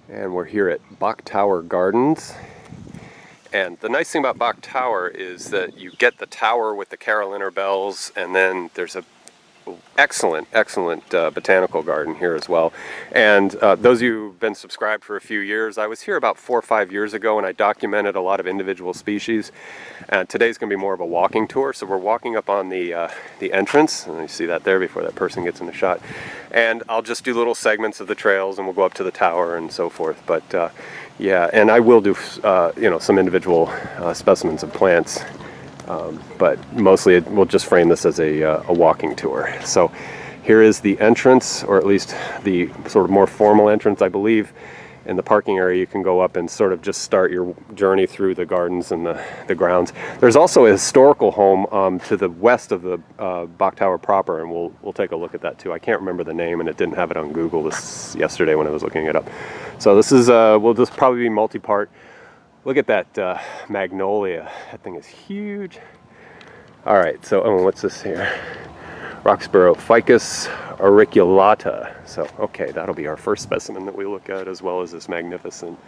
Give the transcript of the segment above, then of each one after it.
And we're here at Bok Tower Gardens. And the nice thing about Bok Tower is that you get the tower with the Carolina bells, and then there's a excellent botanical garden here as well. And those of you who've been subscribed for a few years, I was here about 4 or 5 years ago and I documented a lot of individual species. And today's going to be more of a walking tour. So we're walking up on the entrance, and you see that there before that person gets in the shot. And I'll just do little segments of the trails, and we'll go up to the tower and so forth. But yeah, and I will do some individual specimens of plants. But mostly we'll just frame this as a walking tour. So here is the entrance, or at least the sort of more formal entrance, I believe. In the parking area you can go up and sort of just start your journey through the gardens and the grounds. There's also a historical home to the west of the Bok Tower proper, and we'll take a look at that too. I can't remember the name, and it didn't have it on Google yesterday when I was looking it up. So this is will just probably be multi-part. Look at that magnolia. That thing is huge. All right, so what's this here? Roxborough Ficus auriculata. So, okay, that'll be our first specimen that we look at, as well as this magnificent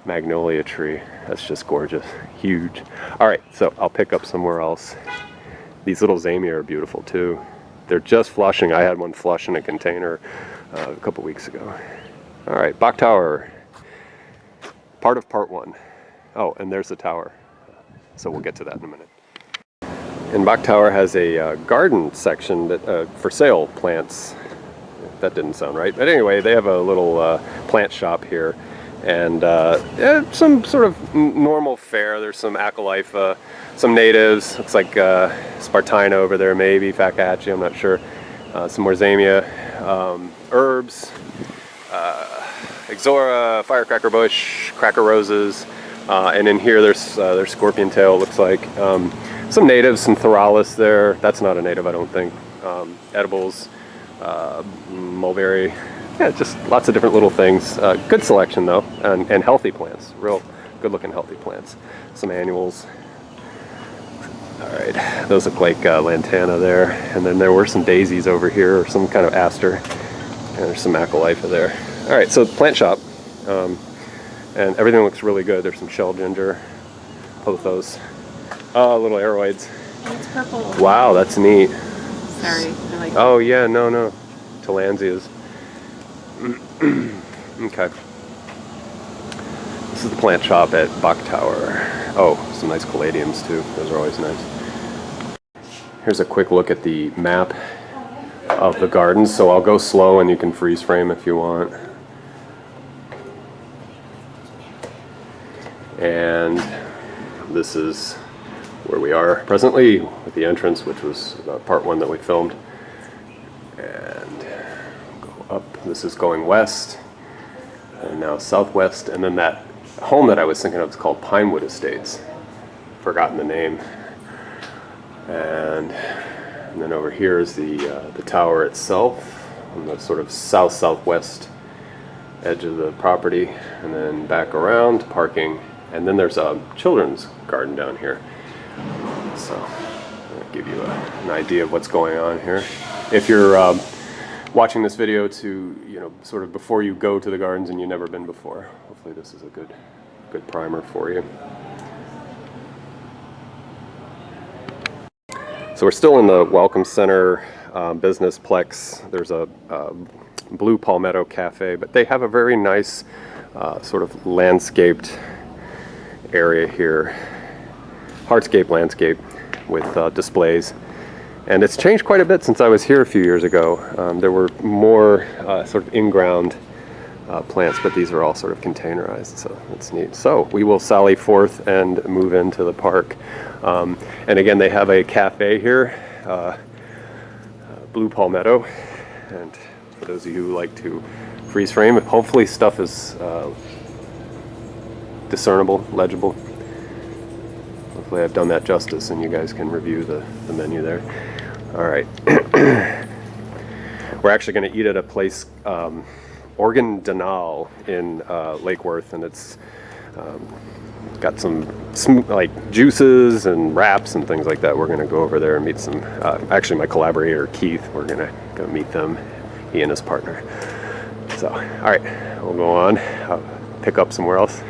magnolia tree. That's just gorgeous, huge. All right, so I'll pick up somewhere else. These little zamia are beautiful too. They're just flushing. I had one flush in a container a couple weeks ago. All right, Bok Tower. Part of part one. Oh, and there's the tower. So we'll get to that in a minute. And Bok Tower has a garden section that for sale plants. That didn't sound right. But anyway, they have a little plant shop here. And yeah, some sort of normal fare. There's some Acalypha, some natives. Looks like Spartina over there, maybe. Fakahatchee, I'm not sure. Some more zamia. Herbs. Ixora, firecracker bush, cracker roses, and in here there's scorpion tail, looks like. Some natives, some Thoralis there. That's not a native, I don't think. Edibles, mulberry. Yeah, just lots of different little things. Good selection though, and healthy plants. Real good looking healthy plants. Some annuals. All right, those look like lantana there. And then there were some daisies over here, or some kind of aster. And there's some Acalypha there. All right, so plant shop, and everything looks really good. There's some shell ginger, pothos, little aroids. It's purple. Wow, that's neat. Sorry, I like. Oh yeah, no, Tillandsias. Okay. This is the plant shop at Bok Tower. Oh, some nice caladiums too. Those are always nice. Here's a quick look at the map of the gardens. So I'll go slow, and you can freeze frame if you want. And this is where we are presently with the entrance, which was part one that we filmed. And go up. This is going west, and now southwest. And then that home that I was thinking of is called Pinewood Estates. Forgotten the name. And then over here is the tower itself on the sort of southwest edge of the property, and then back around parking. And then there's a children's garden down here. So I'll give you an idea of what's going on here. If you're watching this video to, sort of before you go to the gardens and you've never been before, hopefully this is a good primer for you. So we're still in the Welcome Center business plex. There's a Blue Palmetto Cafe, but they have a very nice sort of landscaped area here, hardscape landscape with displays, and it's changed quite a bit since I was here a few years ago. There were more sort of in-ground plants, but these are all sort of containerized, so that's neat. So we will sally forth and move into the park, and again they have a cafe here, Blue Palmetto, and for those of you who like to freeze frame, hopefully stuff is discernible, legible. Hopefully I've done that justice and you guys can review the menu there. All right. We're actually going to eat at a place, Organ Denal in Lake Worth, and it's got some like juices and wraps and things like that. We're going to go over there and meet some, actually my collaborator Keith, we're going to go meet them, he and his partner. So, all right, we'll go on, pick up somewhere else.